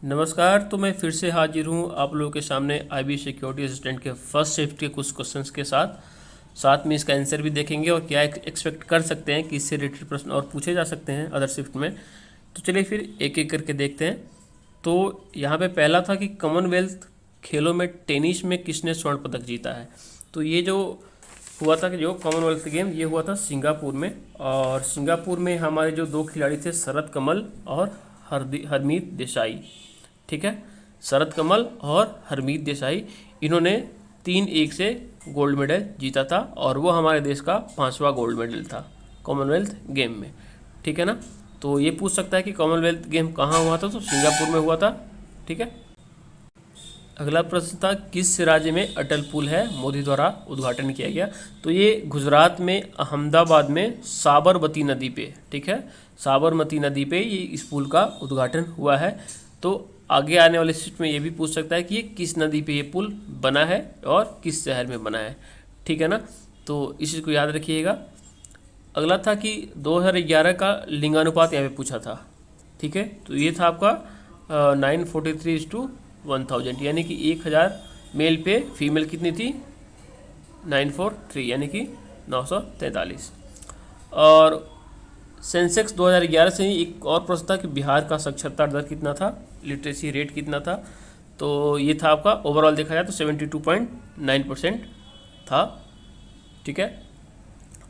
नमस्कार। तो मैं फिर से हाजिर हूँ आप लोगों के सामने आईबी सिक्योरिटी असिस्टेंट के फर्स्ट शिफ्ट के कुछ क्वेश्चंस के साथ साथ में इसका आंसर भी देखेंगे और क्या एक्सपेक्ट कर सकते हैं कि इससे रिलेटेड प्रश्न और पूछे जा सकते हैं अदर शिफ्ट में। तो चलिए फिर एक एक करके देखते हैं। तो यहाँ पे पहला था कि कॉमनवेल्थ खेलों में टेनिस में किसने स्वर्ण पदक जीता है। तो ये जो हुआ था कि जो कॉमनवेल्थ गेम ये हुआ था सिंगापुर में, और सिंगापुर में हमारे जो दो खिलाड़ी थे शरद कमल और हरमीत देसाई। ठीक है, शरद कमल और हरमीत देसाई इन्होंने 3-1 से गोल्ड मेडल जीता था और वो हमारे देश का 5वां गोल्ड मेडल था कॉमनवेल्थ गेम में। ठीक है ना। तो ये पूछ सकता है कि कॉमनवेल्थ गेम कहाँ हुआ था, तो सिंगापुर में हुआ था। ठीक है। अगला प्रश्न था किस राज्य में अटल पुल है मोदी द्वारा उद्घाटन किया गया। तो ये गुजरात में अहमदाबाद में साबरमती नदी पे, ठीक है, साबरमती नदी पे ये इस पुल का उद्घाटन हुआ है। तो आगे आने वाले शिफ्ट में ये भी पूछ सकता है कि ये किस नदी पे ये पुल बना है और किस शहर में बना है। ठीक है ना। तो इस चीज़ को याद रखिएगा। अगला था कि 2011 का लिंगानुपात यहाँ पे पूछा था। ठीक है, तो ये था आपका 943:1000, यानी कि 1000 मेल पे फीमेल कितनी थी 943, यानी कि 943। और सेंसेक्स 2011 से ही एक और प्रश्न था कि बिहार का साक्षरता दर कितना था, लिटरेसी रेट कितना था। तो ये था आपका ओवरऑल देखा जाए तो 72.9% था। ठीक है।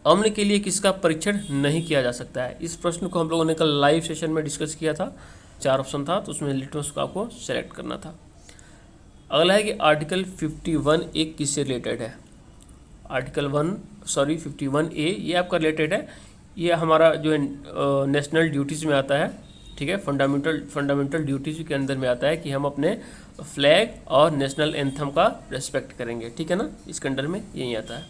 अम्ल के लिए किसका परीक्षण नहीं किया जा सकता है। इस प्रश्न को हम लोगों ने कल लाइव सेशन में डिस्कस किया था। 4 ऑप्शन था तो उसमें लिटमस को आपको सेलेक्ट करना था। अगला है कि आर्टिकल 51 एक किससे रिलेटेड है। आर्टिकल 51A ये आपका रिलेटेड है। ये हमारा जो है नेशनल ड्यूटीज़ में आता है। ठीक है, फंडामेंटल ड्यूटीज़ के अंदर में आता है कि हम अपने फ्लैग और नेशनल एंथम का रेस्पेक्ट करेंगे। ठीक है ना, इसके अंडर में यही आता है।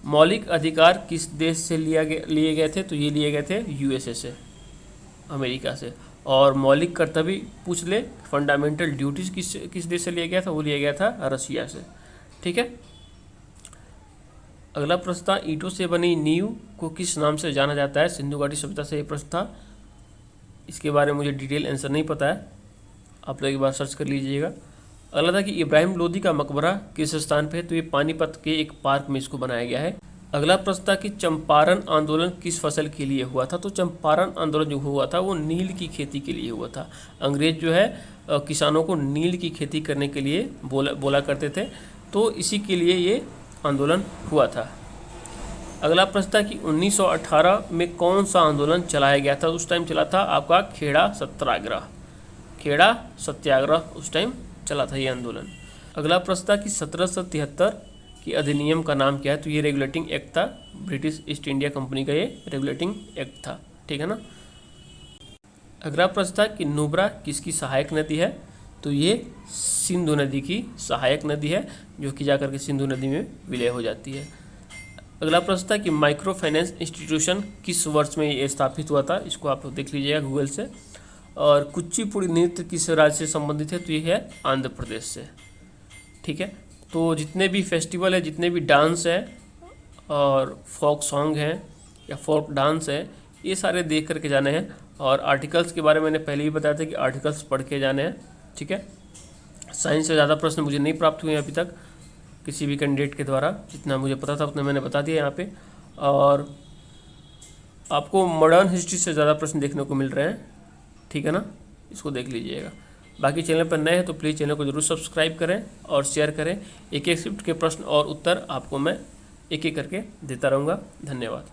मौलिक अधिकार किस देश से लिए गए थे। तो ये लिए गए थे यूएसए से, अमेरिका से। और मौलिक कर्तव्य पूछ ले, फंडामेंटल ड्यूटीज़ किस देश से लिया गया था, वो लिया गया था रसिया से। ठीक है। अगला प्रश्न था ईंटों से बनी नींव को किस नाम से जाना जाता है। सिंधु घाटी सभ्यता से ये प्रश्न था। इसके बारे में मुझे डिटेल आंसर नहीं पता है, आप लोग एक बार सर्च कर लीजिएगा। अगला था कि इब्राहिम लोदी का मकबरा किस स्थान पे है। तो ये पानीपत के एक पार्क में इसको बनाया गया है। अगला प्रश्न था कि चंपारण आंदोलन किस फसल के लिए हुआ था। तो चंपारण आंदोलन जो हुआ था वो नील की खेती के लिए हुआ था। अंग्रेज जो है किसानों को नील की खेती करने के लिए बोला करते थे, तो इसी के लिए ये आंदोलन हुआ था। अगला प्रश्न था कि 1918 में कौन सा आंदोलन चलाया गया था। उस टाइम चला था आपका खेड़ा सत्याग्रह। खेड़ा सत्याग्रह उस टाइम चला था ये आंदोलन। अगला प्रश्न था कि 1773 की अधिनियम का नाम क्या है। तो ये रेगुलेटिंग एक्ट था, ब्रिटिश ईस्ट इंडिया कंपनी का ये रेगुलेटिंग एक्ट था। ठीक है ना। अगला प्रश्न था कि नुब्रा किसकी सहायक नदी है। तो ये सिंधु नदी की सहायक नदी है, जो कि जाकर के सिंधु नदी में विलय हो जाती है। अगला प्रश्न था कि माइक्रो फाइनेंस इंस्टीट्यूशन किस वर्ष में ये स्थापित हुआ था। इसको आप देख लीजिएगा गूगल से। और कुचिपुड़ी नृत्य किस राज्य से संबंधित है। तो ये है आंध्र प्रदेश से। ठीक है। तो जितने भी फेस्टिवल है, जितने भी डांस है और फोक सॉन्ग हैं या फोक डांस है, ये सारे देख करके जाने हैं। और आर्टिकल्स के बारे में मैंने पहले ही बताया था कि आर्टिकल्स पढ़ के जाने हैं। ठीक है। साइंस से ज़्यादा प्रश्न मुझे नहीं प्राप्त हुए अभी तक किसी भी कैंडिडेट के द्वारा। जितना मुझे पता था उतना मैंने बता दिया यहाँ पे। और आपको मॉडर्न हिस्ट्री से ज़्यादा प्रश्न देखने को मिल रहे हैं। ठीक है ना, इसको देख लीजिएगा। बाकी चैनल पर नए हैं तो प्लीज़ चैनल को जरूर सब्सक्राइब करें और शेयर करें। एक एक शिफ्ट के प्रश्न और उत्तर आपको मैं एक एक करके देता रहूँगा। धन्यवाद।